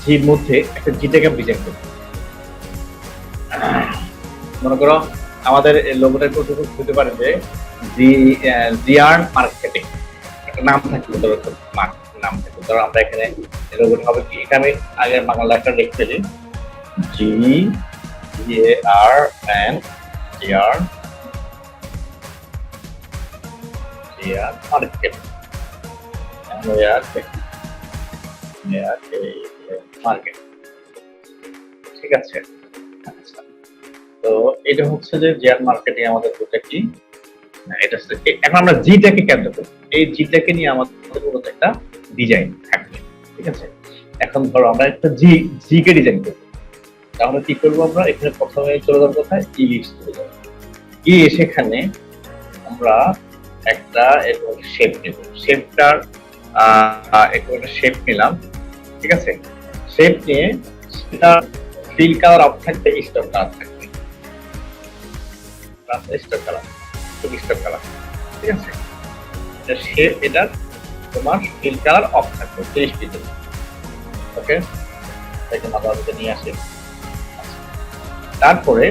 জির মধ্যে একটা জি ট্যাগ ডিজাইন করব। মনে করো আমাদের লোগোটা একটু হতে পারে যে জিআর মার্কেটিং একটা নাম থাকবে, ধরো নাম থাকবে। ধরো আমরা এখানে লোগোটা হবে কি, এটা আমি আগের বাংলা লেখা লিখতে দিই, জি এ আর এন জিআর মার্কেট মার্কেট, ঠিক আছে। আচ্ছা, তো এটা হচ্ছে যে জিআর মার্কেটিং আমাদের দুটো কি, এটা এখন আমরা জিটাকে কেন্দ্র করব, এই জিটাকে নিয়ে আমাদের মূলত একটা ডিজাইন থাকবে, ঠিক আছে। এখন ধরো আমরা একটা জি কে ডিজাইন করব, তাহলে কি করব আমরা এখানে প্রথমে চলে যাবো কোথায়, ইলিপস চলে যাব, গিয়ে সেখানে আমরা একটা এরকম শেপ নেব, শেপটার এরকম একটা শেপ নিলাম, ঠিক আছে। শেপ নিয়ে সেটা ফিল কালার অফ থাকবে, স্টক কালার থাকবে, স্টক কালার, স্টক কালার, ঠিক আছে। এটা শেপ, এটা তোমার ফিল কালার অফ থাকবে 30 পিক্সেল, ওকে। এটা মাথাতে নিয়ে আসে। তারপরে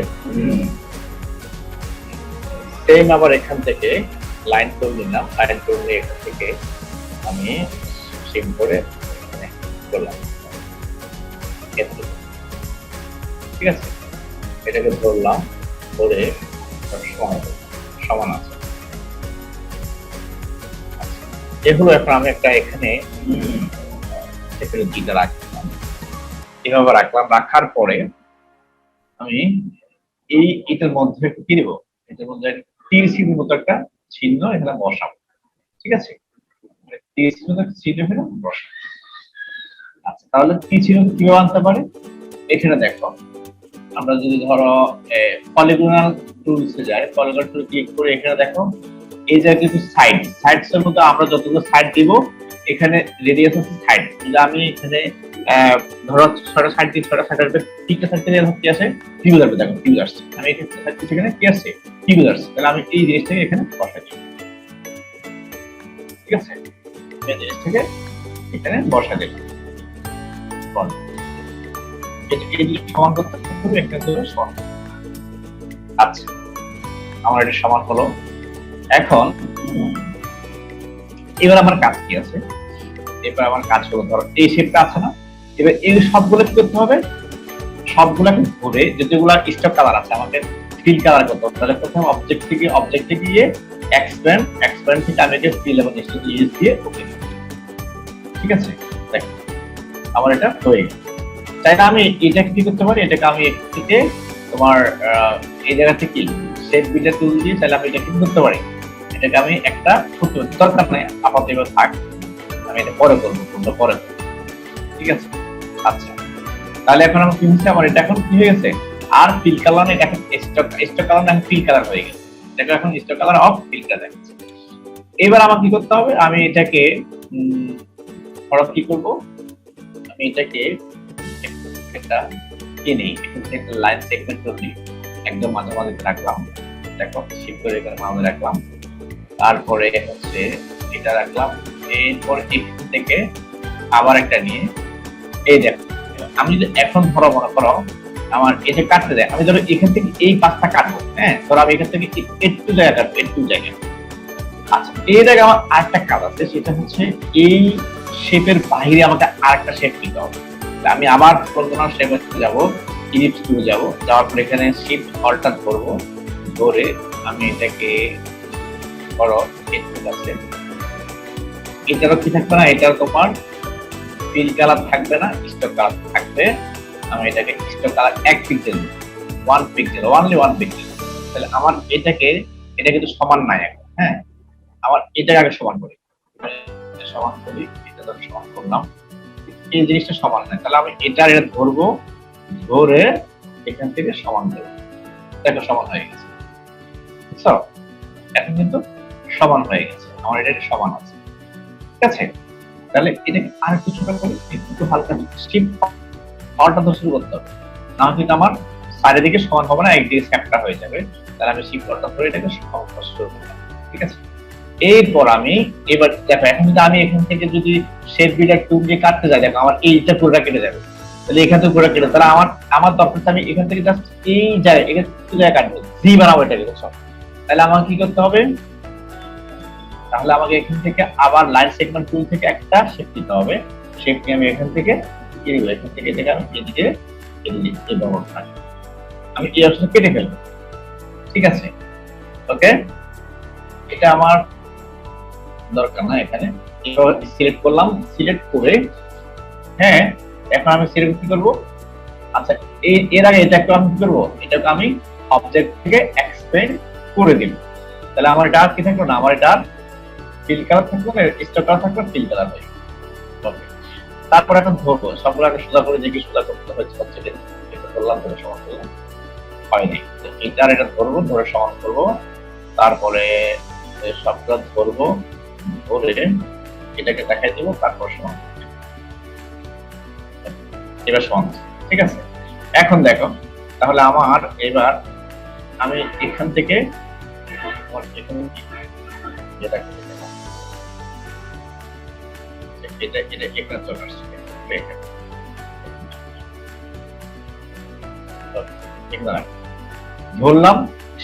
সেম আবার এখান থেকে লাইন করে নিলাম, লাইন করে নিয়ে এখান থেকে আমি সেম করে এখানে করলাম, ঠিক আছে। এটাকে ধরলাম, ধরে সমান আছে। এগুলো এখন আমি একটা এখানে জিটা রাখলাম, এভাবে রাখলাম। রাখার পরে আমি এটার মধ্যে কি দিব, এটার মধ্যে তীর চিহ্নের মতো একটা চিহ্ন এখানে বসাবো, ঠিক আছে। তীর চিহ্ন চিহ্ন এখানে বসাবো। আচ্ছা, তাহলে তীর চিহ্ন কিভাবে আনতে পারে, এখানে দেখো আমরা যদি ধরো পলিগনাল টুলসে যাই, পলিগনাল টুল ক্লিক করে এখানে দেখো এই জায়গায় কিছু সাইডস এর মধ্যে আমরা যতগুলো সাইড দিব, এখানে রেডিয়াস আছে সাইড। যদি আমি এখানে ধরো 6টা সাইড দিই, 6টা সাইডের তিনটা সাইড থেকে কি আসে, ত্রিভুজ আসবে, দেখো ত্রিভুজ আসছে। আমি এখানে কি আসছে, ত্রিভুজ আসছে, তাহলে আমি এই জিনিসটাকে এখানে বসাই দিই, ঠিক আছে। এই জিনিসটাকে এখানে বসাই দিলাম, সমান করতে হবে, একটা সমান। আচ্ছা, আমার এটা সমান হলো। এখন এবার আমার কাজ কি আছে, এবার আমার কাজ হলো ধরো এই শেপটা আছে না, এবার এই সবগুলো কি করতে হবে, সবগুলোকে ধরে যেগুলা স্টক কালার আছে আমাকে ফিল কালার করতে হবে। তাহলে প্রথমে অবজেক্টে গিয়ে এক্সপ্যান্ড থেকে আমি এটা ফিল এবং স্টক ইউজ দিয়ে ওকে, ঠিক আছে। দেখো আমার এটা হয়ে গেছে। তাই না, আমি এটাকে কি করতে পারি, এটাকে আমি থেকে তোমার এই জায়গা থেকে শেপ বিটা টুল দিয়ে তাহলে আমি এটা কি করতে পারি, এটাকে আমি একটা ছোট দরকার নাই আপাতত এবার থাক, আমি এটা পরে করবো, পরে, ঠিক আছে। আচ্ছা, তাহলে এখন আমার কি হচ্ছে, আমার এটা এখন কি হয়ে গেছে, আর ফিল কালার এটা এখন স্টক কালার না, ফিল কালার হয়ে গেছে। এটা এখন stock colour of fill colour দেখাচ্ছে। এবার আমার কি করতে হবে, আমি এটাকে কি করব, আমি এটাকে একটা কিনি, একটা লাইন সেগমেন্ট করে একদম মাঝামাঝি রাখলাম, দেখো শিফট করে এখানে মাঝে রাখলাম। তারপরে হচ্ছে এটা রাখলাম, এরপর এখান থেকে আবার একটা নিয়ে এই দেখো, আমি যদি এখন ধরো মনে করো আমার এটা কাটতে দেয়, আমি ধরো এখান থেকে এই পাঁচটা কাটবো, হ্যাঁ, ধরো আমি এখান থেকে একটু জায়গা কাটবো, একটু জায়গা। আচ্ছা, এই জায়গায় আমার আরেকটা কাজ আছে, সেটা হচ্ছে এই শেপের বাইরে আমাকে আরেকটা শেপ নিতে হবে। আমি আবার পলিগনাল শেপে যাবো, ইলিপস টুলে যাবো, যাওয়ার পর এখানে শিফট অল্টার ধরবো, ধরে আমি এটাকে ধরো আছে, এটারও কি থাকবে না, এটাও তোমার ফিল কালার থাকবে না, স্টক কালার থাকবে। আমি এটাকে stock colour 1 pixel, 1 pixel, only 1 pixel. তাহলে আমার এটা কিন্তু সমান নাই এখন, হ্যাঁ, আমার এটাকে আগে সমান করি, এটা তো সমান করলাম, এই জিনিসটা সমান নাই, তাহলে আমি এটা ধরবো, ধরে এখান থেকে সমান দেবো, দেখো সমান হয়ে গেছে, বুঝছো? এখন কিন্তু সমান হয়ে গেছে, আমার এটা সমান আছে, ঠিক আছে। তাহলে এটাকে আর একটু ছোট করে একটু হালকা শিফট অল্টার ধরে শুরু করতে হবে, না কিন্তু আমার সাইডের দিকে সমান হবে না, একদিকে স্যাপটা হয়ে যাবে। তাহলে আমি শিফট অল্টার ধরে এটাকে সমান করা শুরু করলাম, ঠিক আছে। এরপর আমি এবার দেখো, এখন যদি আমি এখান থেকে যদি শেপ বিল্ডার টুল দিয়ে কাটতে যাই, দেখো আমার এইটা পুরোটা কেটে যাবে, তাহলে এখান থেকে পুরো কেটে, তাহলে আমার আমার দরকার হচ্ছে আমি এখান থেকে জাস্ট এই জায়গায় এখানে জায়গায় কাটবো, জি বানাবো এটাকে সব। তাহলে আমাকে কি করতে হবে, তাহলে আমাকে এখান থেকে আবার লাইন সেগমেন্ট টুল থেকে একটা শেপ দিতে হবে। শেপ নিয়ে আমি এখান থেকে এখান থেকে এটাকে আমি এদিকে এই ব্যবহার আমি এই অপশন কেটে ফেলবো। ঠিক আছে, ওকে, এটা আমার দরকার না এখানে। সিলেক্ট করলাম, সিলেক্ট করে হ্যাঁ এখন আমি সিলেক্ট কি করবো, আচ্ছা এর আগে এটা একটু আমি কি করবো, এটাকে আমি অবজেক্ট থেকে এক্সপেন্ড করে দিব। তাহলে আমার এটা কি থাকলো না, আমার এটা ফিল কালার থাকলো না, স্টক কালার থাকলো, ফিল কালার হয়ে ওকে। তারপর এখন ধরবো সবগুলো আগে সোজা করে, যে কি সোজা করতে হয়েছে হচ্ছে এটা করলাম, ধরে সমান করলাম, হয়নি। এটার এটা ধরবো, ধরে সমান করবো, তারপরে সবগুলো ধরবো, ধরে এটাকে দেখাই দেবো, তারপর সমান, এবার সমান। ঠিক আছে, এখন দেখো তাহলে আমার এবার আমি এখান থেকে এটা এখানে চলে আসছে, ধরলাম,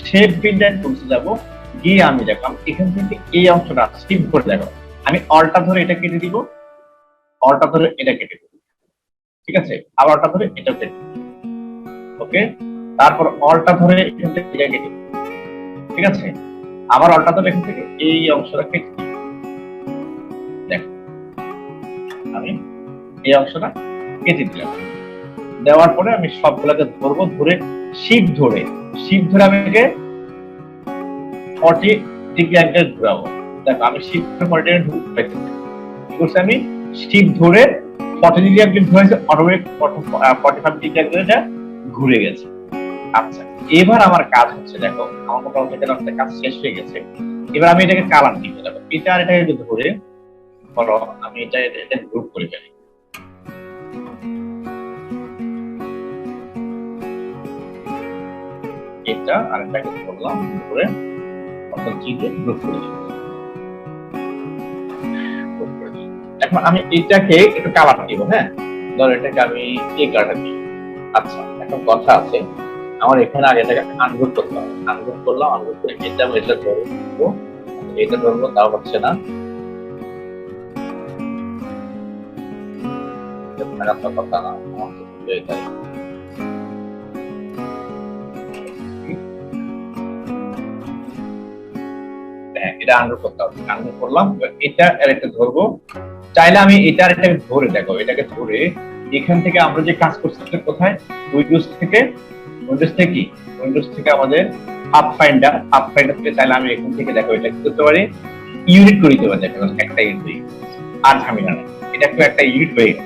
শেপ বিল্ড এন্ড টুলসে যাব, গিয়ে আমি দেখো এখান থেকে এই অংশটা স্কিপ করে দেখো, আমি অলটা ধরে এটা কেটে দিব, অলটা ধরে এটা কেটে দিব। ঠিক আছে, আবার অলটা ধরে এটা কেটে, ওকে, তারপর অলটা ধরে এখান থেকে এটা কেটে, ঠিক আছে, আবার অলটা ধরে এখান থেকে এই অংশটা কেটে, দেখো আমি এই অংশটা কেটে দিলাম। দেওয়ার পরে আমি সবগুলোকে ধরবো, ধরে শিপ ধরে আমি এটাকে 40 ডিগ্রি অ্যাঙ্গেল ঘুরাবো। দেখো আমি শিপ ধরে আমি শিপ ধরে 40 ডিগ্রি অ্যাঙ্গেল ঘুরেছে, অটোমেটিক 45 ডিগ্রি অ্যাঙ্গেলটা ঘুরে গেছে। আচ্ছা এবার আমার কাজ হচ্ছে, দেখো আমার মোটামুটি একটা কাজ শেষ হয়ে গেছে। এবার আমি এটাকে কালার দিব, দেখো এটা আর এটাকে ধরে ধরো আমি এটা গ্রুপ করে ফেলি, এটা আর এটাকে ধরলাম, ধরে অর্থাৎ জিকে গ্রুপ করে দিই। এখন আমি এটাকে একটু কালার দিব, হ্যাঁ ধরো এটাকে আমি এই কালারটা দিই। আচ্ছা এখন কথা আছে, আমার এখানে আগে এটাকে আনগ্রুপ করতে হবে, আনগ্রুপ করলাম, আনগ্রুপ করে এটা এটা ধরবো, এটা ধরবো, তাও হচ্ছে না, কথা না, এটা আনগ্রুপ করতে হবে, আনগ্রুপ করলাম, এটা আর একটা ধরবো, চাইলে আমি এটা আর এটাকে ধরে দেখো, এটাকে ধরে এখান থেকে আমরা যে কাজ করছি কোথায়, উইন্ডোজ থেকে কি উইন্ডোজ থেকে আমাদের হাফ ফাইন্ডার থেকে চাইলে আমি এখান থেকে দেখো এটা কি করতে পারি, ইউনিট করে দিতে পারি, দেখো একটা ইউনিট আর ঝামেলা নেই, এটা একটু একটা ইউনিট হয়ে গেছে।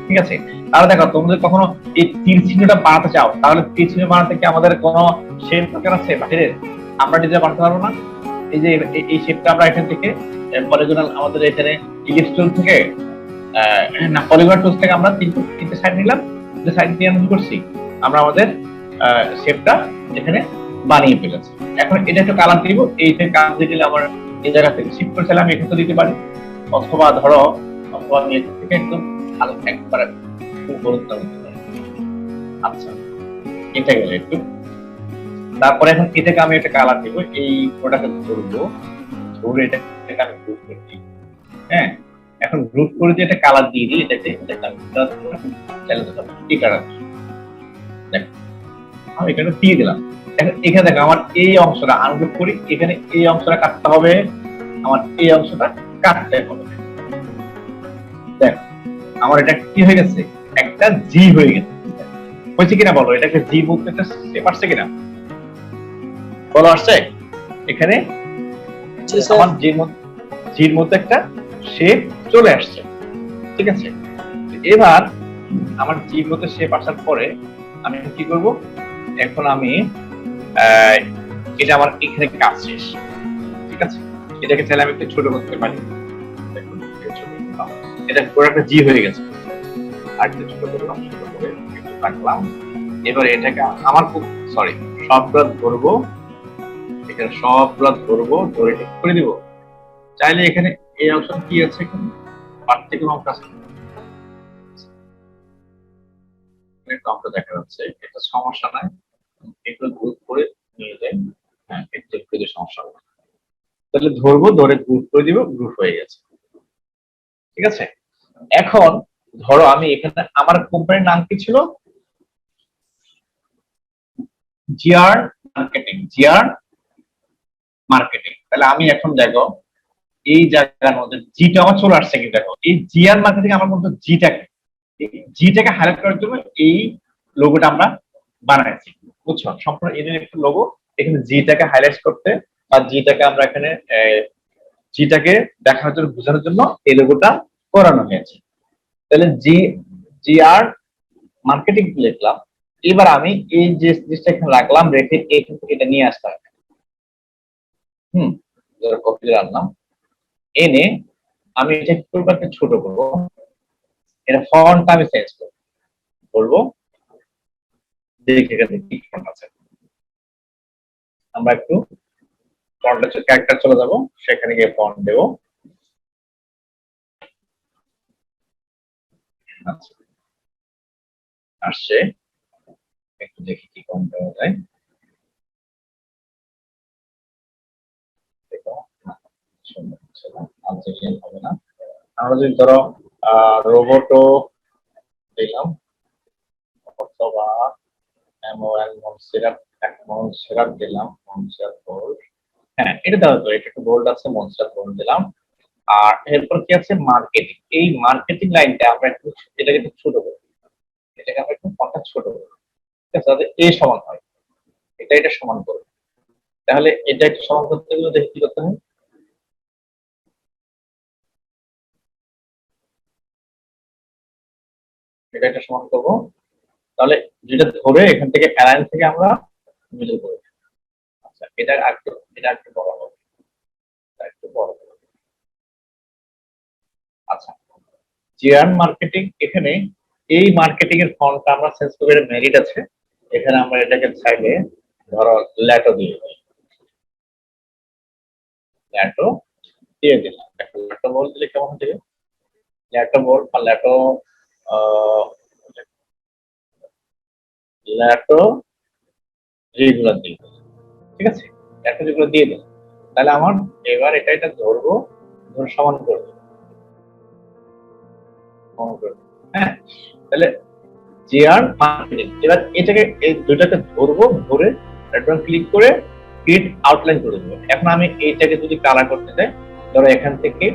ঠিক আছে, তাহলে দেখো তোমাদের কখনো এই তীর চিহ্নটা বানাতে চাও, তাহলে তীর চিহ্ন বানাতে কি আমাদের কোনো শেপ দরকার আছে বাইরের, আমরা ডিজাইন বানাতে পারবো না? এই যে এই শেপটা আমরা এখান থেকে পলিগনাল আমাদের এখানে ইলিপস টুল থেকে না পলিগন টুল থেকে আমরা তিনটে সাইড নিলাম, যে সাইড দিয়ে আমরা কি করছি, আমরা আমাদের শেপটা এখানে বানিয়ে ফেলেছি। এখন এটা একটু কালার দিব, এইটা কালার দিয়ে দিলে আমার এই জায়গা থেকে শিফট করে চাইলে আমি এখানে দিতে পারি, অথবা ধরো অথবা আমি এখান থেকে একদম হালকা একবারে গুরুত্ব দিতে পারি। আচ্ছা এটা গেলে একটু, তারপরে এখন এটাকে আমি একটা কালার দিব, এই প্রোডাক্টে ধরবো, ধরে এটাকে আমি গ্রুপ করে দিই, হ্যাঁ এখন গ্রুপ করে দিয়ে একটা কালার দিয়ে দিই, এটাকে এই কালার দেখো আমি এখানে দিয়ে দিলাম। এখন এখানে দেখো আমার এই অংশটা আনগ্রুপ করি, এখানে এই অংশটা কাটতে হবে, আমার এই অংশটা কাটতে হবে, দেখো আমার এটা কি হয়ে গেছে, একটা জি হয়ে গেছে, হয়েছে কিনা বলো, এটাকে জি বলতে একটা স্টেপ আসছে কিনা বলো, আসছে এখানে আমার জির মধ্যে একটা শেপ চলে আসছে। ঠিক আছে, এবার আমার জির মধ্যে শেপ আসার পরে আমি কি করব, এখন আমি এটা আমার এখানে কাজ শেষ। ঠিক আছে, এটাকে চাইলে আমি একটু ছোট করতে পারি, এটা পুরো একটা জি হয়ে গেছে, আর একটু ছোট করলাম, ছোট করে একটু রাখলাম। এবার এটাকে আমার সবগুলো ধরবো, এখানে সবগুলো ধরবো, ধরে ঠিক করে দিব। চাইলে এখানে এই অপশন কি আছে, এখানে পার্টিকুলার অংশ আছে, একটা অঙ্ক দেখা যাচ্ছে, এটা সমস্যা নাই, এগুলো গ্রুপ করে নিয়ে যাই। হ্যাঁ, একটু সমস্যা হবে, তাহলে ধরবো, ধরে গ্রুপ করে দিব, গ্রুপ হয়ে গেছে। ঠিক আছে, এখন ধরো আমি এখানে আমার কোম্পানির নাম কি ছিল, জিআর মার্কেটিং, জিআর মার্কেটিং। তাহলে আমি এখন দেখো এই জায়গার মধ্যে জিটা আমার চলে আসছে কি, দেখো এই জিআর মার্কেটিং আমার মধ্যে জিটাকে হাইলাইট করার জন্য এই লোগোটা আমরা বানাইছি, বুঝছো, সম্পূর্ণ এদের একটা লোগো, এখানে জিটাকে হাইলাইট করতে বা জিটাকে আমরা এখানে জিটাকে দেখানোর জন্য, বোঝানোর জন্য এই লোগোটা করানো হয়েছে। তাহলে জিআর মার্কেটিং লিখলাম। এবার আমি এই যে জিনিসটা এখানে রাখলাম, রেখে এখান থেকে এটা নিয়ে আসতে হবে। কপি করে আনলাম, এনে আমি এটা কি করবো, একটা ছোট করবো, এটা ফন্টটা আমি চেঞ্জ করবো, বলবো দেখে কি ফন্ট আছে, আমরা একটু ফন্টের ক্যারেক্টার চলে যাবো, সেখানে গিয়ে ফন্ট দেবো। আচ্ছা, আসছে, একটু দেখি কি ফন্ট দেওয়া যায়। দেখো, সুন্দর হচ্ছে না, আনসিক্লিন হবে না। আমরা যদি ধরো রোবটও দিলাম, অথবা সিরাপ দিলাম, মনস্টার গোল্ড, হ্যাঁ এটা দেওয়া তো, এটা একটু গোল্ড আছে, মনস্টার গোল্ড দিলাম। আর এরপর কি আছে, মার্কেটিং। এই মার্কেটিং লাইনটা আমরা একটু, এটাকে একটু ছোট করব, এটাকে আমরা একটু ফন্টটা ছোট করব, ঠিক আছে, যাতে এ সমান হয়, এটা সমান করব। তাহলে এটা একটু সমান করতে গেলে দেখি কি করতে হয়, এটা সমান করব। তাহলে যেটা ধরে এখান থেকে অ্যালাইন থেকে আমরা মিডল করে, আচ্ছা এটা একটু বড় হবে, একটু বড় হবে। আচ্ছা, জিআর মার্কেটিং, এখানে এই মার্কেটিং এর ফন্টটা আমরা চেঞ্জ করে, মেরিট আছে, এখানে আমরা এটাকে চাইলে ধরো ল্যাটো দিয়ে দিই, ল্যাটো দিয়ে দিলাম। ল্যাটো বল দিলে কেমন হবে, ল্যাটো বল বা ল্যাটো ল্যাটো রেগুলার দিয়ে দিলাম, ঠিক আছে, ল্যাটো রেগুলার দিয়ে দিলাম। তাহলে আমার এবার এটা ধরবো, ধরে সমান করবো, হ্যাঁ, তাহলে জিআর মার্কেটিং। এবার এটাকে এই দুইটাকে ধরবো, ধরে ক্লিক করে ক্রিয়েট আউটলাইন করে দেবো। এখন আমি এইটাকে যদি কালার করতে চাই, ধরো এখান থেকে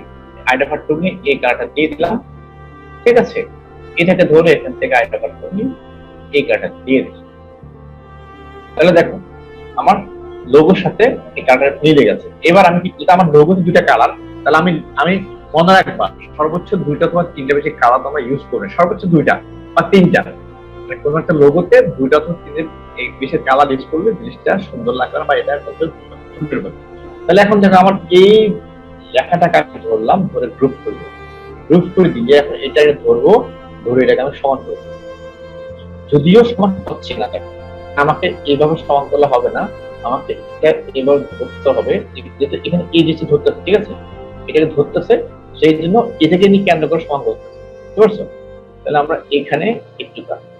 আইডেন্টিফাই টুল নিয়ে এই কালারটা দিয়ে দিলাম, ঠিক আছে, এটাকে ধরে এখান থেকে আইডেন্টিফাই টুল নিয়ে এই কালারটা দিয়ে দিলাম। তাহলে দেখো আমার লোগোর সাথে এই কালারটা মিলে গেছে। এবার আমি এটা আমার লোগোতে দুইটা কালার, তাহলে আমি আমি মনে রাখবা সর্বোচ্চ দুইটা তোমার তিনটা বেশি কালার তোমরা ইউজ করবে, সর্বোচ্চ দুইটা বা তিনটা, কোনো একটা লোগোতে দুইটা তো তিনটে বেশি কালার ইউজ করলে জিনিসটা সুন্দর লাগবে না, বা এটা সুন্দর হবে। তাহলে এখন দেখো আমার এই লেখাটাকে আমি ধরলাম, ধরে গ্রুপ করবো, গ্রুপ করে দিয়ে এখন এটাকে ধরবো, ধরে এটাকে আমি সমান করবো। যদিও সমান হচ্ছে না, দেখো আমাকে এইভাবে সমান করলে হবে না, আমাকে এভাবে ধরতে হবে, যেটা এখানে এই জিনিসটা ধরতেছে, ঠিক আছে, এটাকে ধরতেছে, সেই জন্য এটাকে নিয়ে কেন্দ্র করে সমান করতেছে, বুঝতে পারছো? তাহলে আমরা এখানে একটু কাটবো,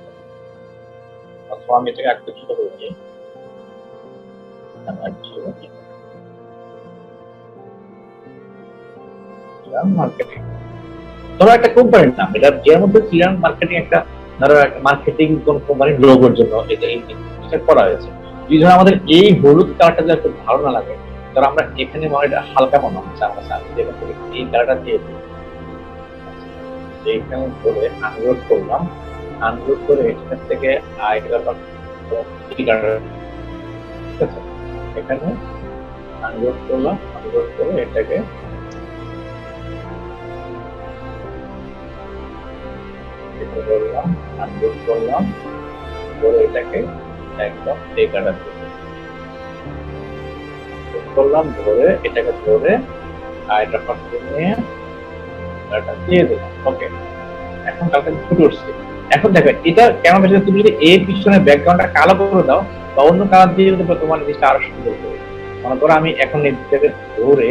অথবা আমি এটাকে একটু ছোট করে দিই, মার্কেটিং, ধরো একটা কোম্পানির নাম, এটা এর মধ্যে চিরান মার্কেটিং একটা, ধরো একটা মার্কেটিং কোন কোম্পানির লোগোর জন্য এটা করা হয়েছে। যদি ধরো আমাদের এই হলুদ কালারটা যদি একটু ভালো না লাগে, ধরো আমরা এখানে মনে এটা হালকা মনে হচ্ছে আমার সামনে, এখান থেকে এই কালারটা দিয়ে দিই, এইখানে ধরে আনলোড করলাম, আনলোড করে এখান থেকে এখানে আনলোড করলাম, আনলোড করে এটাকে করলাম, আনলোড করলাম, করে এটাকে একদম এই কালার করলাম, ধরে এটাকে ধরে এটা নিয়ে এটা দিয়ে দিলাম। ওকে, এখন কালকে ফুটে উঠছে। এখন দেখো এটা কেমন বেশি, তুমি যদি এর পিছনে ব্যাকগ্রাউন্ডটা কালো করে দাও বা অন্য কালার দিয়ে দিতে পারো, তোমার জিনিসটা আরো সুন্দর হবে। মনে করো আমি এখন এটাকে ধরে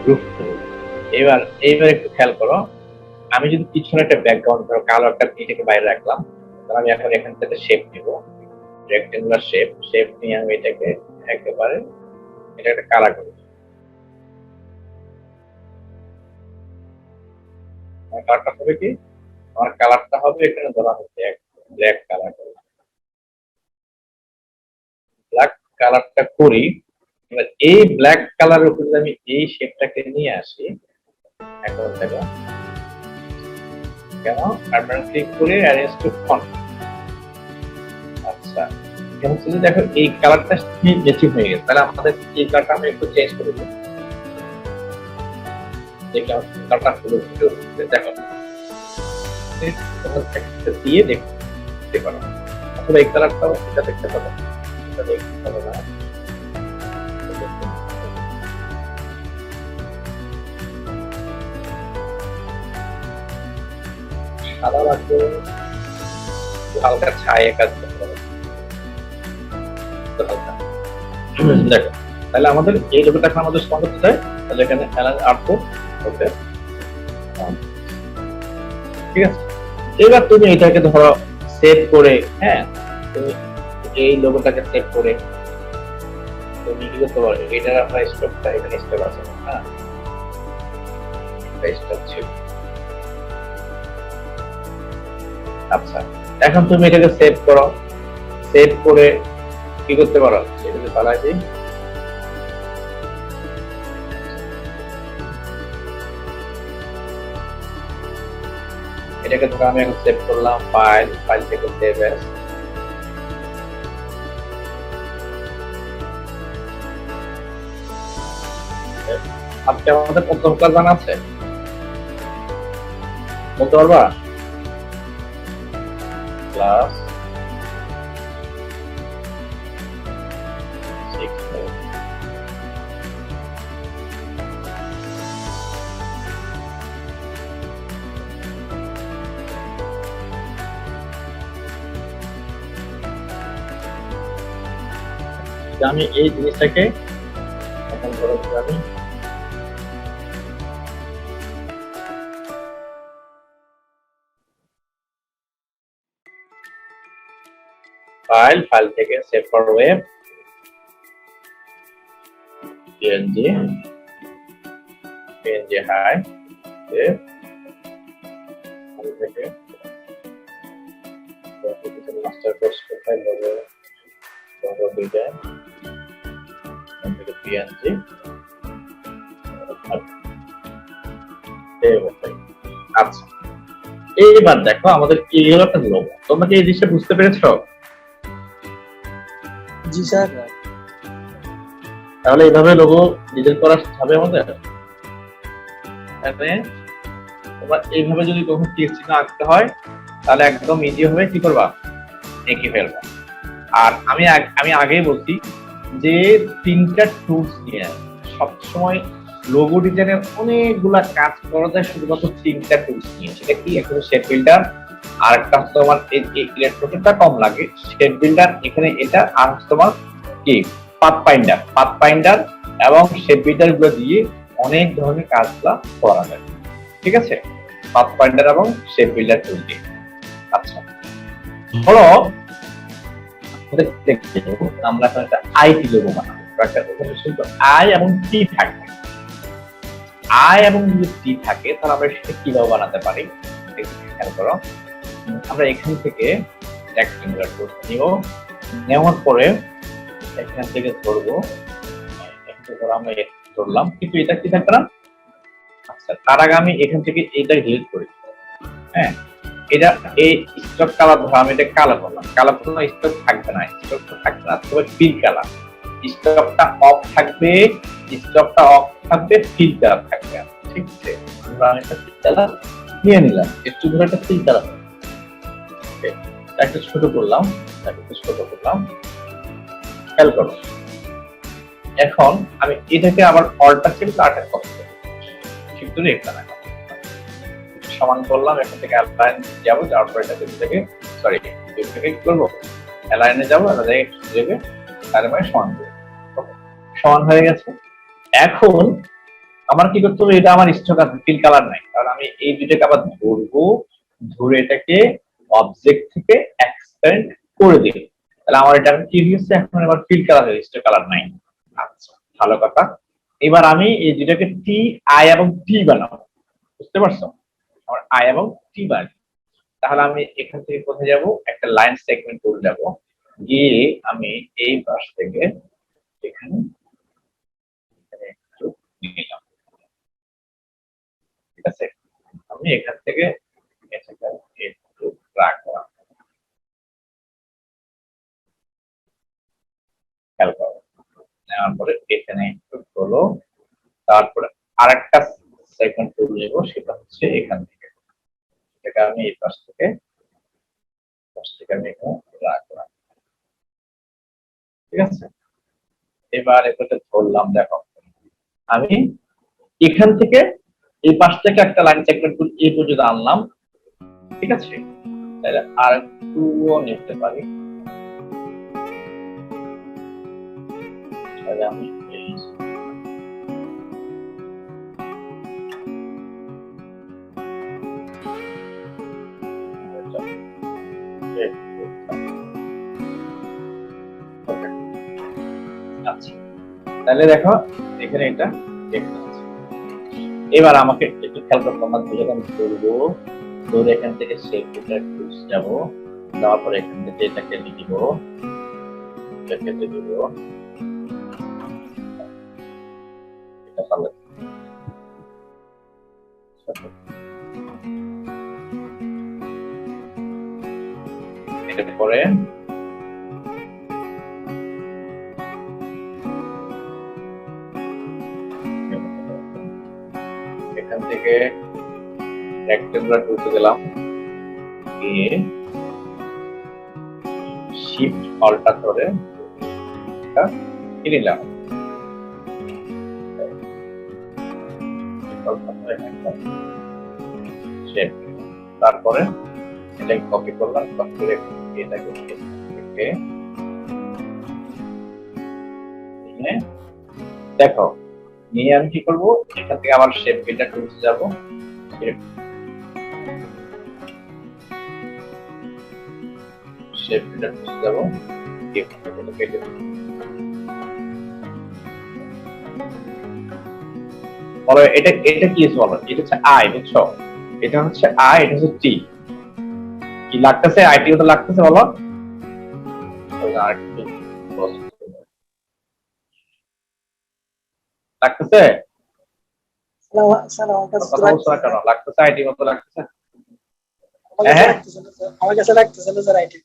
গ্রুপ করব। এইবার একটু খেয়াল করো, আমি যদি পিছনে একটা ব্যাকগ্রাউন্ড ধরো কালো একটা এটাকে বাইরে রাখলাম, আমি এখন এখান থেকে শেপ নিব, রেক্টেঙ্গুলার শেপ নিয়ে আমি এটাকে একেবারে এটা একটা কালার করব। আমার কালারটা হবে কি, আমার কালারটা হবে এখানে ধরা হচ্ছে ব্ল্যাক কালার, ব্ল্যাক কালারটা করি। এবার এই ব্ল্যাক কালারের উপরে আমি এই শেপটাকে নিয়ে আসি, এখন দেখো কেন কার্বন ক্লিক করে অ্যারেঞ্জ টু ফন্ট। আচ্ছা এখন যদি দেখো এই কালারটা ম্যাচিং হয়ে গেছে, তাহলে আমাদের এই কালারটা আমি একটু চেঞ্জ করে দিই। দেখলাম কালারটা হলো দেখো দিয়ে দেখতে পারো, আসলে এই কালারটাও এটা দেখতে পারো, এটা দেখতে পারো না। সাদা লাগবে, হালকা ছায়া কাজ করতে হবে। দেখো তাহলে আমাদের এই লোগোটা এখন আমাদের সমান করতে চাই, তাহলে এখানে আউটপুট ওকে, ঠিক আছে। এবার তুমি এটাকে ধরো সেভ করে, হ্যাঁ তুমি এই লোগোটাকে সেভ করে তুমি কি করতে পারো, এটার আমরা স্টকটা এখানে স্টক আছে, হ্যাঁ স্টক ছিল। আচ্ছা এখন তুমি এটাকে সেভ করো, সেভ করে কি করতে পারো, এটাকে চালাই দিই। এটাকে ধরো আমি এখন সেভ করলাম, ফাইল থেকে সেভ অ্যাজ। আজকে আমাদের কত ক্লাস জানা আছে বলতে পারবা? ক্লাস 6 আমি এই জিনিসটাকে এখন ধরো আমি ফাইল থেকে save for web png high save থেকে মাস্টার কোর্স ফাইল হবে দুইটা থেকে png আচ্ছা এইবার দেখো আমাদের কি হলো একটা লোগো। তোমরা কি এই জিনিসটা বুঝতে পেরেছো? জি স্যার। তাহলে এইভাবে লোগো ডিজাইন করা হবে আমাদের। এখানে তোমরা এইভাবে যদি কখনো তীর চিহ্ন আঁকতে হয় তাহলে একদম ইজি হবে, কি করবা এঁকে ফেলবা। আর আমি আগেই বলছি যে তিনটা টুলস নিয়ে সবসময় লোগো ডিজাইনের অনেকগুলা কাজ করা যায় শুধুমাত্র তিনটা টুলস নিয়ে। সেটা কি, একটা শেপ বিল্ডার, আর একটা হচ্ছে তোমার ইলেকট্রনটা কম লাগে শেপ বিল্ডার এখানে এটা, আর হচ্ছে তোমার কি পাথফাইন্ডার এবং শেপ বিল্ডার গুলো দিয়ে অনেক ধরনের কাজগুলা করা যায়, ঠিক আছে, পাথফাইন্ডার এবং শেপ বিল্ডার টুল দিয়ে। আচ্ছা ধরো আমরা এখন একটা আইটি লোগো বানাবো, আই এবং টি থাকবে, আই এবং যদি টি থাকে তাহলে আমরা সেটা কিভাবে বানাতে পারি খেয়াল করো। আমরা এখান থেকে রেক্টেঙ্গুলার টুল নিব, নেওয়ার পরে এখান থেকে ধরবো, ধরো আমরা ধরলাম কিন্তু এটা কি থাকবে না। আচ্ছা তার আগে আমি এখান থেকে এটা ডিলিট করি, হ্যাঁ এটা এই স্টক কালার ধরো আমি এটা কালার করলাম, কালার করলাম স্টক থাকবে না, স্টকটা থাকবে না, তবে ফিল কালার স্টকটা অফ থাকবে, স্টকটা অফ থাকবে, ফিল কালার থাকবে, ঠিক আছে। আমরা একটা ফিল কালার নিয়ে নিলাম, একটু ধরে একটা ফিল কালার একটা ছোট করলাম, খেয়াল করো। এখন আমি এটাকে আবার অল্টার শিফট আটার করতে শিফট ধরে একটা না সমান করলাম, এখান থেকে অ্যালাইন যাবো, যাওয়ার পরে এটা থেকে সরি থেকে কি করবো অ্যালাইনে যাবো, যাবে তার মানে সমান হয়ে গেছে। এখন আমার কি করতে হবে, এটা আমার স্টক আছে ফিল কালার নাই, কারণ আমি এই দুইটাকে আবার ধরবো, ধরে এটাকে অবজেক্ট থেকে এক্সটেন্ড করে দিই, তাহলে আমার এটা কি হচ্ছে, এখন আবার ফিল কালার হয়েছে, কালার নাই। আচ্ছা, ভালো কথা। এবার আমি এই দুটাকে টি, আই এবং টি বানাবো, বুঝতে পারছো? আমার আই এবং টি বানাবো। তাহলে আমি এখান থেকে কোথায় যাব, একটা লাইন সেগমেন্ট টুল যাব, গিয়ে আমি এই পাশ থেকে এখানে একটু নিলাম, ঠিক আছে? আমি এখান থেকে এটাকে একটু ড্র্যাগ করা, খেয়াল করো। নেওয়ার পরে এখানে একটু হলো, তারপরে আরেকটা সেগমেন্ট টুল নেব, সেটা হচ্ছে এখান থেকে, এটা আমি এই পাশ থেকে আমি এখানে ড্র্যাগ করা, ঠিক আছে? এবার এটাকে ধরলাম, দেখো আমি এখান থেকে এই পাশ থেকে একটা লাইন সেগমেন্ট টুল এই পর্যন্ত আনলাম, ঠিক আছে? তাহলে আর একটুও নিতে পারি, তাহলে আমি এই আচ্ছা, তাহলে দেখো এখানে এটা আছে। এবার আমাকে একটু খেয়াল করতে হবে, দুটোকে আমি ধরবো, ধরে এখান থেকে শেপটা টুলস যাব, যাওয়ার পরে এখান থেকে এটাকে দিব, এটাকে দিব, এটা পারলে এটার পরে এখান থেকে রেক্টেঙ্গুলার টুলসে গেলাম, গিয়ে শিফট অল্টার ধরে এটা নিলাম, তারপরে এটাকে কপি করলাম, কপি করে এটাকে দেখো নিয়ে আমি কি করবো, এখান থেকে আবার শেপ ফিল্টার টুলসে যাব, শেপ ফিল্টার টুলসে যাব, কেটে বলো এটা কি আছে, বলো এটা হচ্ছে আই, বুঝছো? এটা হচ্ছে আই, এটা হচ্ছে টি, কি লাগতেছে, আইটি তো লাগতেছে, বলো লাগতেছে, লাগতেছে আইটি মতো লাগতেছে, আমার কাছে লাগতেছে না স্যার আইটি।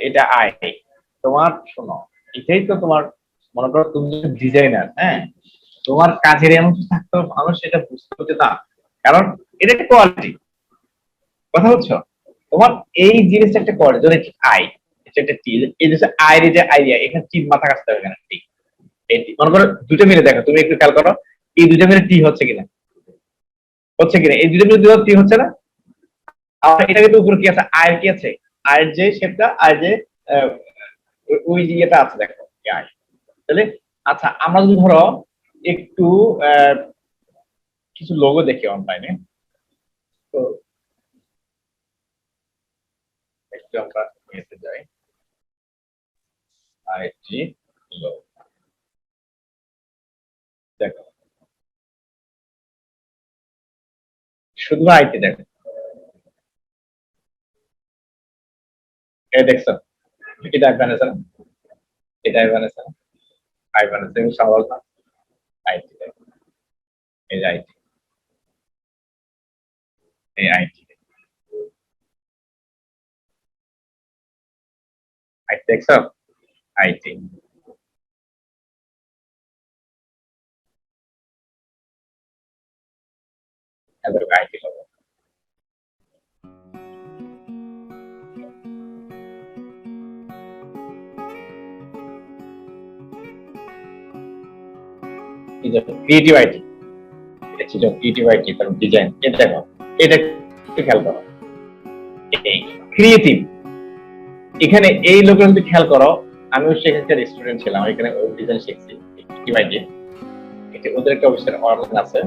এটা আই তোমার, শোনো এটাই তো তোমার, মনে করো তুমি ডিজাইনার, হ্যাঁ, তোমার কাজের এমন কিছু থাকতে হবে মানুষ এটা বুঝতে হচ্ছে না, কারণ এটা একটা কোয়ালিটি, কথা হচ্ছে তোমার এই জিনিসটা একটা কোয়ালিটি, ধরে আই, এটা একটা টি, এই যে আইর যে আইডিয়া, এখানে টি মাথা কাটতে হবে কেন, ঠিক মনে করো দুটো মিলে দেখো, তুমি একটু খেয়াল করো এই দুটো মিলে টি হচ্ছে কিনা, হচ্ছে কিনা, এই দুটো মিলে টি হচ্ছে না, আর এটা কিন্তু উপরে কি আছে, আয়ের কি আছে, আয়ের যে শেপটা, আয়ের যে ওই যে ইয়েটা আছে, দেখো আয়, তাহলে আচ্ছা আমরা যদি ধরো একটু কিছু লোগো দেখি অনলাইনে, তো একটু আমরা নিতে যাই, আইটি লোগো, দেখো শুধু আইটি, দেখো দেখছো, এটা বানাইছে না, এটা বানাইছে না, আই বানাইছে, সহজ না, আইটি দেখো, এই যে আইটি, এই আইটি, আইটি দেখছো, IT, IT logo, creative IT, এটা ছিল ক্রিয়েটিভ আইটি, তারপর ডিজাইন, এটা দেখো, এটা একটু খেয়াল করো, এই ক্রিয়েটিভ, এখানে এই লোকের যদি খেয়াল করো, আমিও সেখানকার স্টুডেন্ট ছিলাম, এখানে ডিজাইন শিখছি ক্রিয়েটিভ আইটি, এটা ওদের একটা অফিসের অনলাইন আছে,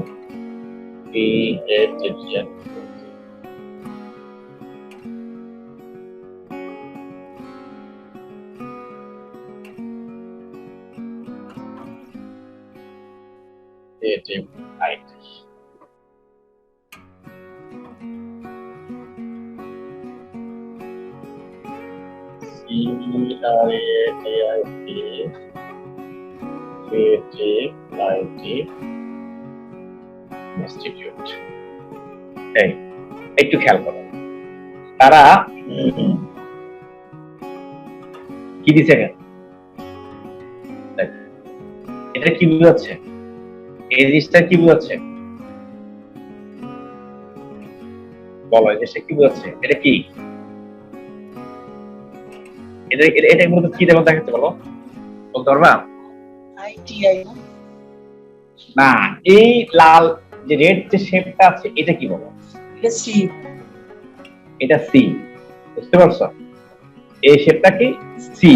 creative IT. Creative IT institute. এই একটু খেয়াল করো, তারা কি দিছে কেন? এটা কি বোঝাচ্ছে? এই জিনিসটা কি বোঝাচ্ছে? বলো, এই জিনিসটা কি বোঝাচ্ছে? এটা কি? এটা মূলত কি দেবো দেখাচ্ছে, বলো, বলতে পারবা? আইটিআই না, এই লাল যে রেড যে শেপটা আছে এটা কি বলো? এটা সি। এটা সি, বুঝতে পারছো? এই শেপটা কি? সি।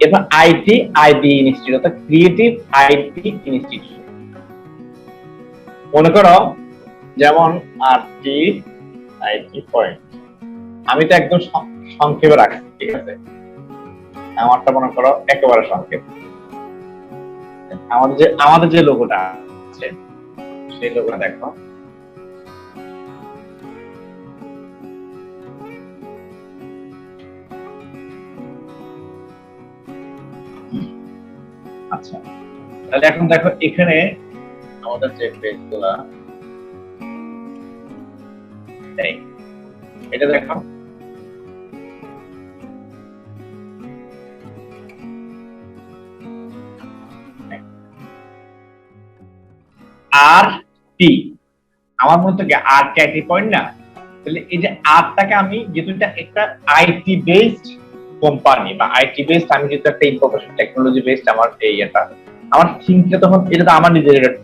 এবার আইটি, আইডি ইনস্টিটিউট, অর্থাৎ ক্রিয়েটিভ আইটি ইনস্টিটিউট। মনে করো যেমন আরটি আইটি পয়েন্ট, আমি তো একদম সংক্ষেপে রাখছি, ঠিক আছে? আমারটা মনে করো একেবারে সংক্ষেপ। আমাদের যে লোগোটা আছে সেই লোগোটা দেখো, আচ্ছা তাহলে এখন দেখো এখানে আমাদের যে পেজগুলা, এটা দেখো, আর টি, আমার মনে হচ্ছে আর টি আইটি পয়েন্ট না? তাহলে এই যে আরটাকে আমি যেহেতু এটা একটা আইটি বেসড কোম্পানি বা আইটি বেসড, আমি যেহেতু একটা ইনফরমেশন টেকনোলজি বেসড আমার এই এটা, আমার থিঙ্কটা তখন এটা তো আমার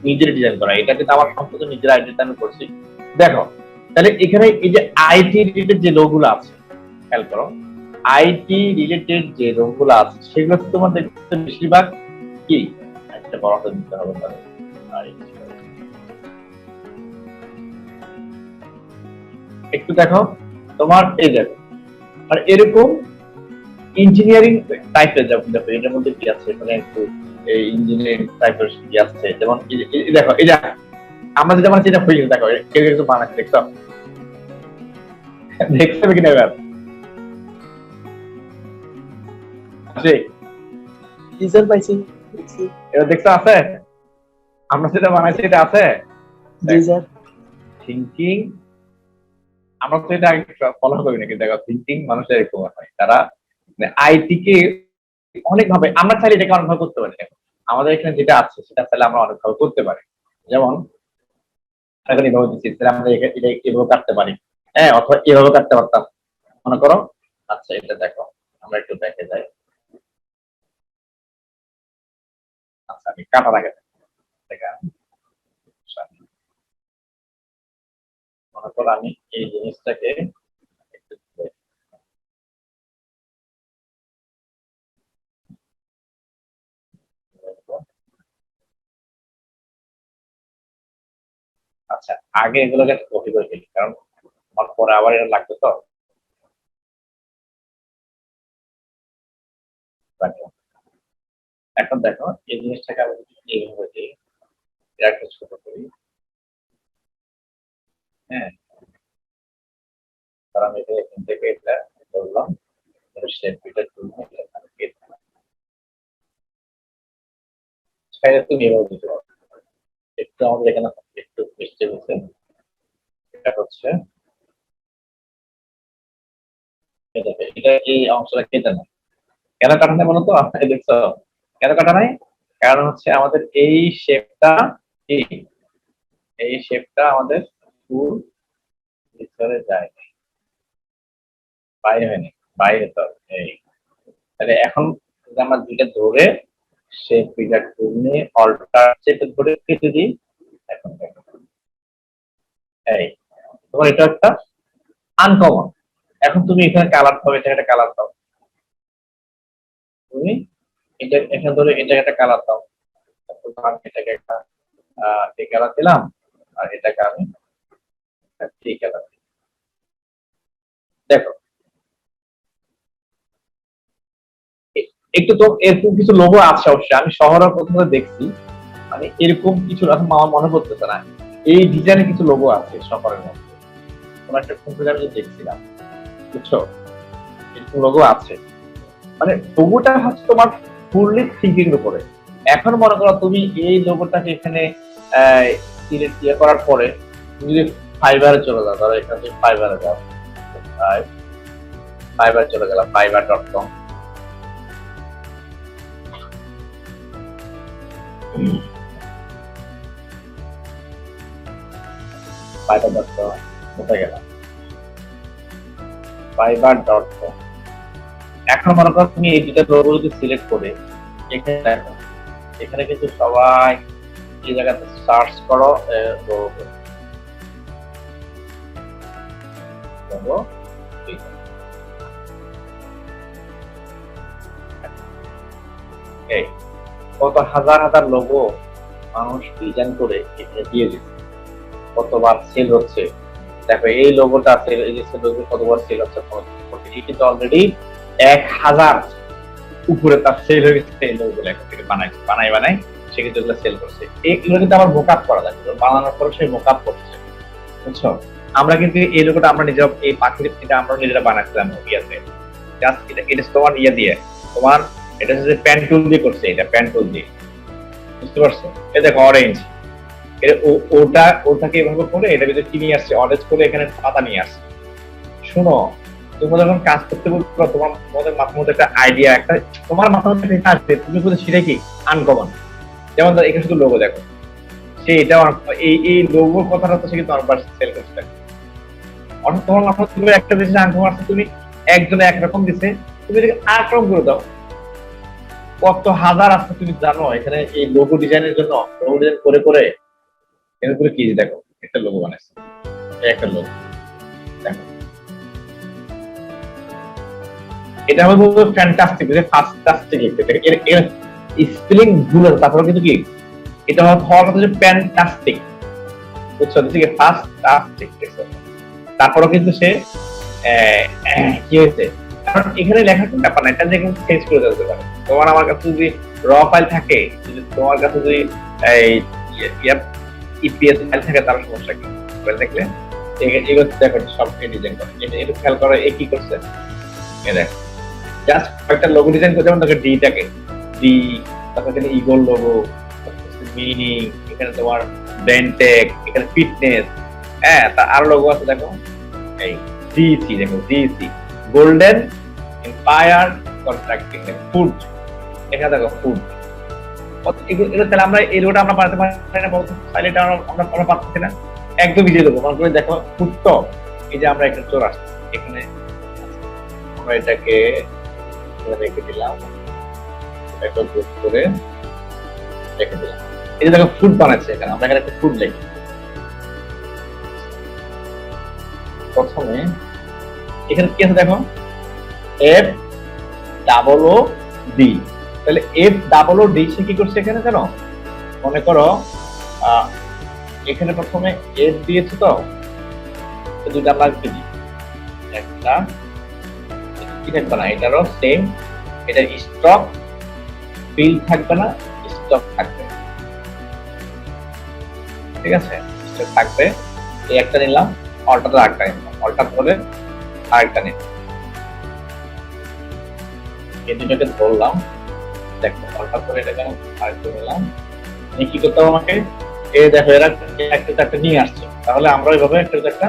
নিজের ডিজাইন করা, এটা কিন্তু আমার সম্পূর্ণ নিজের আইডিয়াতে আমি করছি। দেখো তাহলে এখানে এই যে আইটি রিলেটেড যে লোগোগুলো আছে, খেয়াল করো, আইটি রিলেটেড যে লোগোগুলো আছে সেগুলো তোমার দেখতে বেশিরভাগ কি একটা বরাদ্দ দিতে হবে তাহলে। একটু দেখো তোমার এই দেখো, আর এরকম ইঞ্জিনিয়ারিং টাইপের দেখো এটার মধ্যে কি আছে, মানে একটু এই ইঞ্জিনিয়ারিং টাইপের কি আছে, যেমন দেখো এই যে আমরা যেটা মানে যেটা হয়ে গেছে, দেখো কেউ একটু বানাচ্ছে, দেখছো? দেখতে হবে কিনা এবার? রিজাল্ট পাইছি। এবার দেখছো আছে, আমরা যেটা বানাইছি এটা আছে। জি স্যার। থিঙ্কিং আমরা তো এটা ফলো করি নাকি? দেখো থিঙ্কিং মানুষের এরকম হয়, তারা আইটি কে অনেকভাবে, আমরা চাইলে এটাকে অনেকভাবে করতে পারি। আমাদের এখানে যেটা আছে সেটা চাইলে আমরা অনেকভাবে করতে পারি, যেমন এখন এভাবে দিচ্ছি, আমরা এটা এভাবে কাটতে পারি, হ্যাঁ, অথবা এভাবে কাটতে পারতাম, মনে করো। আচ্ছা এটা দেখো, আমরা একটু দেখে যাই। আচ্ছা আমি কাটার আগে মনে করো আমি এই জিনিসটাকে আচ্ছা আগে এগুলোকে কপি করে ফেলি, কারণ আমার পরে আবার এটা লাগবে তো। এখন দেখো এই জিনিসটাকে আমি এইভাবে দিই, এটা একটা ছোট করি, হ্যাঁ, কারণ এটা এখান থেকে এটা ধরলাম, শেপটা তুললাম, সেটা তুমি এভাবে দিতে পারো। একটু আমাদের এখানে একটু মিস্টেক হচ্ছে, এটা হচ্ছে এটা এই অংশটা কেটে না, কেন কাটা নাই বলো তো? দেখছো কেন কাটা নাই? কারণ হচ্ছে আমাদের এই শেপটা কি, এই শেপটা আমাদের ফুল ভিতরে যায়, বাইরে হয়নি, বাইরে তো এই। তাহলে এখন আমরা দুইটা ধরে শেপ ফিগার টুল নিয়ে অল্টার শেপে ধরে কেটে দিই। এখন দেখো এই তোমার এটা একটা আনকমন। এখন তুমি এখানে কালার পাবে, এটা একটা কালার দাও, তুমি এটা এখানে ধরে এটা একটা কালার দাও, আমি এটাকে একটা এই কালার দিলাম, আর এটাকে আমি এই কালার দিই। দেখো একটু তো এরকম কিছু লোগো আছে অবশ্যই, আমি শহরের প্রথমে দেখছি, মানে এরকম কিছু এখন আমার মনে পড়তেছে না, এই ডিজাইনের কিছু লোগো আছে সফরের মধ্যে, কোন একটা কম্পিউটার আমি দেখছিলাম, বুঝছো, এরকম লোগো আছে। মানে লোগোটা হচ্ছে তোমার ফুললি থিঙ্কিং এর উপরে। এখন মনে করো তুমি এই লোগোটাকে এখানে ইয়ে করার পরে তুমি যদি ফাইবারে চলে যাও, ধরো এখানে তুমি ফাইবারে যাও, ফাইবার চলে গেলাম, fiverr.com, fiverr.com, কোথায় গেলাম, fiverr.com। এখন মনে করো তুমি এই দুটা লোগো যদি সিলেক্ট করে এখানে দেখো, এখানে কিন্তু সবাই এই জায়গাতে সার্চ করো লোগো, এই কত হাজার হাজার লোগো মানুষ ডিজাইন করে এখানে দিয়ে দিচ্ছে, কতবার সেল হচ্ছে। দেখো এই লোগোটা সেল, এই যে লোগো কতবার সেল হচ্ছে, এই কিন্তু অলরেডি 1000 উপরে তার সেল হয়ে গেছে। এই লোগোগুলো এখান থেকে বানাই সে কিন্তু এগুলো সেল করছে। এগুলো কিন্তু আবার মোকআপ করা যায়, বানানোর পরে সে মোকআপ করছে, বুঝছো। আমরা কিন্তু এই লোগোটা আমরা নিজেরা, এই পাখির এটা আমরা নিজেরা বানাচ্ছিলাম ইয়াতে, জাস্ট এটা তোমার ইয়ে দিয়ে, তোমার এটা হচ্ছে পেন টুল দিয়ে করছে, এটা পেন টুল দিয়ে, বুঝতে পারছো। এই দেখো অরেঞ্জ, ওটাকে এভাবে করে এটা ভিতরে কি নিয়ে আসছে, অরেঞ্জ করে এখানে পাতা নিয়ে আসছে। শোনো, তুমি যখন কাজ করতে বলছো, তোমার মাথার মধ্যে একটা আইডিয়া, একটা তোমার মাথার মধ্যে একটা আসবে, তুমি বলছো সেটা কি আনকমন। যেমন এখানে শুধু লোগো দেখো, সে এটা এই লোগোর কথাটা তো সে কিন্তু অনেকবার সেল করছে। অর্থাৎ তোমার মাথার মধ্যে একটা জিনিস আনকমন আসছে, তুমি একজনে একরকম দিছে, তুমি এটাকে আরেকরকম করে দাও। কত হাজার আছে তুমি জানো এখানে এই লোগো ডিজাইনের জন্য, লোগো ডিজাইন করে করে এগুলো কি দেখো, একটা লোগো বানাইছে, একটা লোগো দেখো, এটা আমি বলবো ফ্যান্টাস্টিক, ফান্টাস্টিক লিখতে, এর স্পেলিং ভুল আছে, তারপরে কিন্তু কি এটা হওয়ার কথা যে ফ্যান্টাস্টিক, বুঝছো, ঠিক আছে, ফান্টাস্টিক, তারপরে কিন্তু সে কি হয়েছে, কারণ এখানে লেখা কিন্তু ব্যাপার না, এটা যে কিন্তু চেঞ্জ করে দিতে পারে। তোমার আমার কাছে যদি র ফাইল থাকে, যদি তোমার কাছে যদি এই ইপিএস ফাইল থাকে, তার সমস্যা কি দেখলে এগুলো দেখো সব ডিজাইন করে, এটা খেয়াল করো এ কি করছে, এ দেখো জাস্ট একটা লোগো ডিজাইন করতে, যেমন দেখো ডিটাকে ডি, তারপর এখানে ইগল লোগো, মিনিং, এখানে তোমার ব্র্যান্ডটেক, এখানে ফিটনেস, হ্যাঁ, তার আরো লোগো আছে দেখো, এই ডিসি দেখো, DC golden empire contracting, food, এখানে দেখো ফুড, এগুলো তাহলে আমরা এই লোগোটা আমরা বানাতে পারি না, বলতো তাহলে এটা আমরা পাচ্ছি না, একদম ইজি দেবো। মনে করে দেখো ফুড, তো এই যে আমরা এখানে চলে আসছি, এখানে আমরা এটাকে রেখে দিলাম, এটা যোগ করে রেখে দিলাম, এই যে দেখো ফুড বানাচ্ছে, এখানে আমরা এখানে একটা ফুড লিখি। প্রথমে এখানে কি আছে দেখো, এফ ডাবল ও ডি, তাহলে এফ ডাবল ও ডি সে কি করছে এখানে জানো, মনে করো এখানে প্রথমে এফ দিয়েছে, তো দুইটা আমরা কি দিই, একটা কি থাকবে না, এটারও সেম, এটার স্টক ফিল থাকবে না, স্টক থাকবে, ঠিক আছে, স্টক থাকবে, এই একটা নিলাম, অল্টার আরেকটা নিলাম, অল্টার করে আরেকটা নিলাম, এই দুটাকে ধরলাম, দেখো অল্টার করে এটাকে আরেকটা নিলাম, কি করতে হবে আমাকে, এই দেখো এরা একটা নিয়ে আসছে, তাহলে আমরা ওইভাবে একটা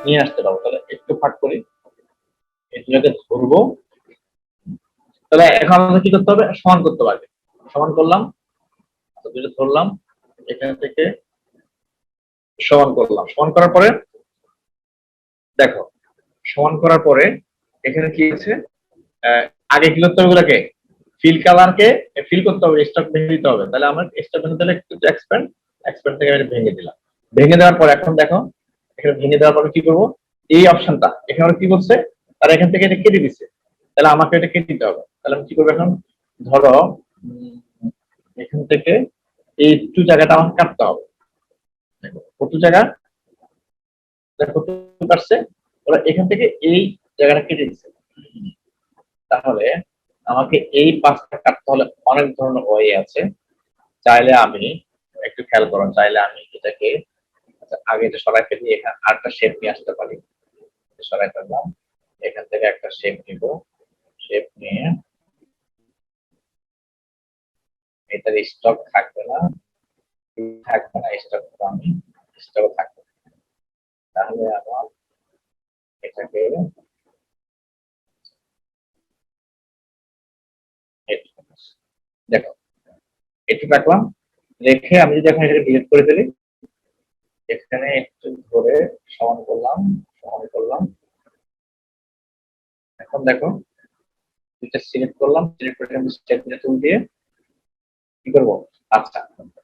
নিয়ে আসতে পারবো। তাহলে একটু ফাঁক করি, এই দুটাকে ধরবো, তাহলে এখন আমাদের কি করতে হবে, সমান করতে পারবে, সমান করলাম, দুটো ধরলাম, এখান থেকে সমান করলাম, সমান করার পরে দেখো, সমান করার পরে এখানে কি আছে, আগে কি করতে হবে, এগুলোকে ফিল কালারকে ফিল করতে হবে, স্টক ভেঙে দিতে হবে, তাহলে আমার স্টক ভেঙে দিলে একটু এক্সপ্যান্ড থেকে আমি ভেঙে দিলাম, ভেঙে দেওয়ার পর এখন দেখো, এখানে ভেঙে দেওয়ার পরে কি করবো, এই অপশনটা এখানে কি করছে, তারা এখান থেকে এটা কেটে দিচ্ছে, তাহলে আমাকে এটা কেটে দিতে হবে। তাহলে আমি কি করবো, এখন ধরো এখান থেকে এই একটু জায়গাটা আমাকে কাটতে হবে, দেখো কত জায়গা, দেখো কাটছে, ওরা এখান থেকে এই জায়গাটা কেটে দিচ্ছে, তাহলে আমাকে এই পাশটা কাটতে হলে অনেক ধরনের ওয়ে আছে, চাইলে আমি একটু খেয়াল করো, চাইলে আমি এটাকে আচ্ছা, আগে এটা সরাই ফেলি, এখানে আরেকটা শেপ নিয়ে আসতে পারি। সরাই ফেললাম, এখান থেকে একটা শেপ নিব, শেপ নিয়ে এটার স্টক থাকবে না, থাকবে না স্টক, আমি স্টক থাকবে, তাহলে আমার এটাকে দেখো একটু রাখলাম, রেখে আমি যদি এখন এটাকে ডিলিট করে ফেলি, এখানে একটু ধরে সমান করলাম, সমান করলাম। এখন দেখো এটা সিলেক্ট করলাম, সিলেক্ট করে আমি স্টেপ টুল দিয়ে কি করবো, আচ্ছা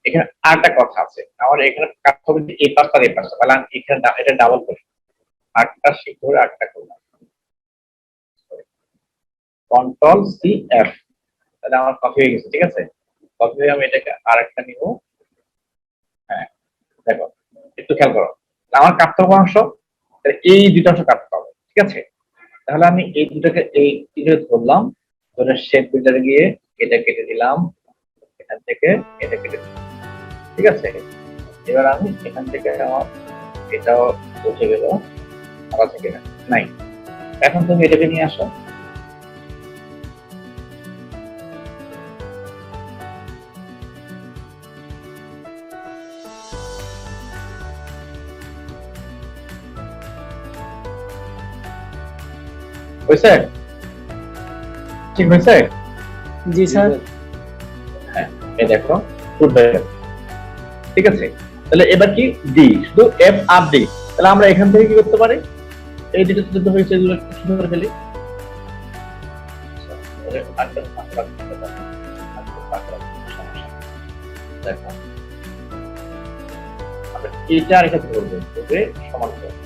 এখানে আরেকটা কথা আছে, আমার এখানে কাট হবে এই পাশটা আর এই পাশটা, তাহলে আমি এখানে এটা ডাবল করি, আটটা শিফট ধরে আটটা করলাম, কন্ট্রোল সি এফ, তাহলে আমার কপি হয়ে গেছে। ঠিক আছে, কপি হয়ে আমি এটাকে আরেকটা নিব। হ্যাঁ দেখো একটু খেয়াল করো, আমার কাটতে হবে অংশ, এই দুটো অংশ কাটতে হবে। ঠিক আছে, তাহলে আমি এই দুটোকে এই তিনটে ধরলাম, ধরে শেপ বিল্ডারে গিয়ে এটা কেটে দিলাম, এখান থেকে এটা কেটে দিলাম। ঠিক আছে, এবার আমি এখান থেকে আমার এটাও উঠে গেল, আবার থেকে নাই। এখন তুমি এটাকে নিয়ে আসো, হয়েছে? ঠিক হয়েছে? জি স্যার। হ্যাঁ এই দেখো গুড হয়ে গেল। ঠিক আছে, তাহলে এবার কি ডি, শুধু এফ আর ডি, তাহলে আমরা এখান থেকে কি করতে পারি, এই দুটো যুদ্ধ হয়েছে এগুলো একটু শুরু করে ফেলি। দেখো আমরা এটা আর এটা ধরবো, তবে সমান করবো,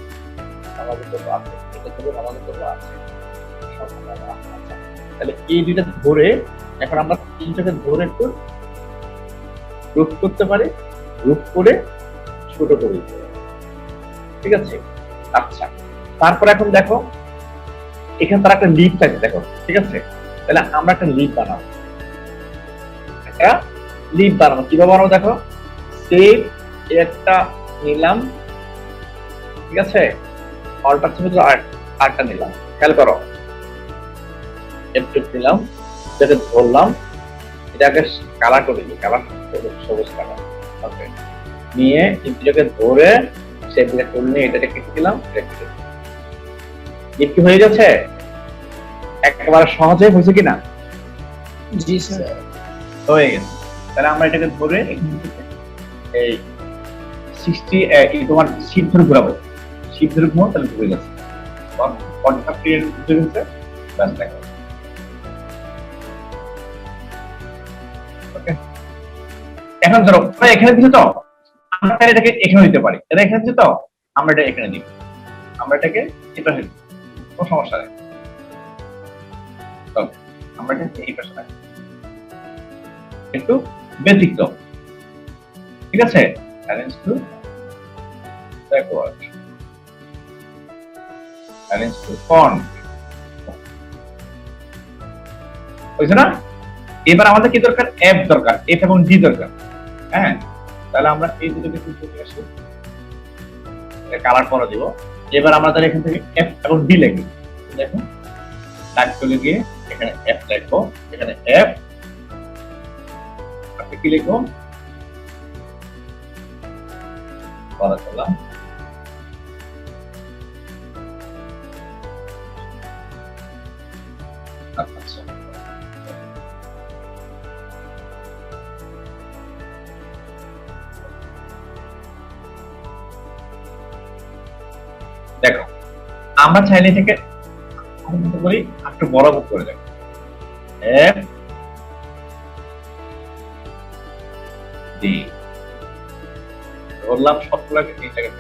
আমাদের তো আছে এটা ধরবো, আমাদের তো আছে। তাহলে এই দুইটা ধরে এখন আমরা তিনটাকে ধরে একটু গ্রুপ করতে পারি, গ্রুপ করে ছোট করে দিতে পারি। ঠিক আছে, আচ্ছা তারপর এখন দেখো এখানে তার একটা লিপ থাকে, দেখো ঠিক আছে, তাহলে আমরা একটা লিপ বানাবো, একটা লিপ বানাবো। কিভাবে বানাবো দেখো, সেভ একটা নিলাম, ঠিক আছে, অল্টার ছিল আটটা নিলাম, খেয়াল করো একটু নিলাম, এটাকে ধরলাম, এটাকে কালার করে দিই, কালার সবুজ কালার, ওকে, নিয়ে এটাকে ধরে সেটাকে টুল নিয়ে এটাকে কেটে দিলাম, কি হয়ে যাচ্ছে, একেবারে সহজে হয়েছে কিনা? জি স্যার, হয়ে গেছে। তাহলে আমরা এটাকে ধরে এই 60 তোমার শিপ ধরে ঘোরাবো, শিপ ধরে ঘুমাবো, তাহলে ঘুরে গেছে, 150 ঘুরে গেছে, ব্যাস দেখো। এখন ধরো এখানে দিচ্ছি তো, আমরা এটাকে এখানে দিতে পারি, এটা এখানে দিচ্ছি তো আমরা এটা এখানে দিব, আমরা এটাকে এটা দিব, কোনো সমস্যা নেই। আমরা এটা এই পাশে রাখি, একটু ব্যতিক্রম। ঠিক আছে, arrange two backward, arrange two front, বুঝছো না? এবার আমাদের কি দরকার, এফ দরকার, এফ এবং ডি দরকার। হ্যাঁ, তাহলে আমরা এই দুটোকে তুলে আসি, কালার করে দিব। এবার আমরা তাহলে এখান থেকে এফ এবং ডি লিখব, দেখো টাইপ করে গিয়ে এখানে এফ লিখবো, এখানে এফ, আপনি কি লিখবো, করা করলাম, আচ্ছা দেখো আমরা চাইলে থেকে করি একটু বড় করে দেব, এফ ডি ধরলাম, সবগুলোকে তিনটাকে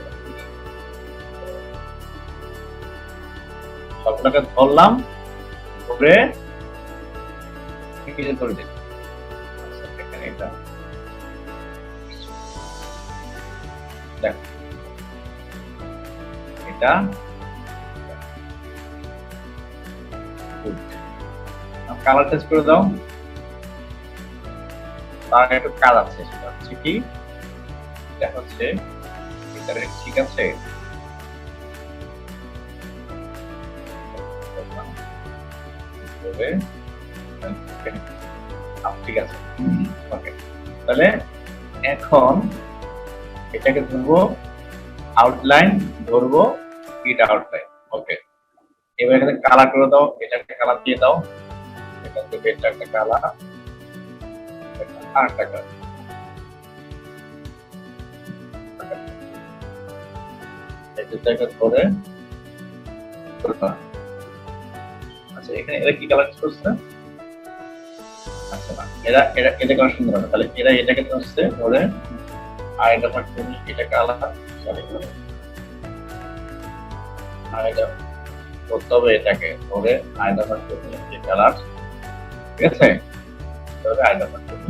সবগুলোকে ধরলাম, ধরে কিছু ধরে দিই, এখানে এটা দেখো, এটা কালার চেঞ্জ করে দাও, তার একটু কাজ আছে, সেটা হচ্ছে কি এটা হচ্ছে এটারে, ঠিক আছে? ঠিক আছে, ওকে। তাহলে এখন এটাকে ধরবো আউটলাইন, ধরবো ইট আউটলাইন, ওকে। এবার এখানে কালার করে দাও, এটাকে কালার দিয়ে দাও, এখান থেকে এটা একটা কালার, আর একটা কালার। এটাকে ধরে, আচ্ছা এখানে এরা কি কালার করছে? আচ্ছা না, এরা এরা এটা কালার সুন্দর হবে, তাহলে এরা এটাকে ধরছে ধরে, আর এটা তুমি এটাকে আলাদা, আর এটা করতে হবে, এটাকে ধরে আয়দা পাঠ করতে কালার, ঠিক আছে? তাহলে আয়দা পাঠ করতে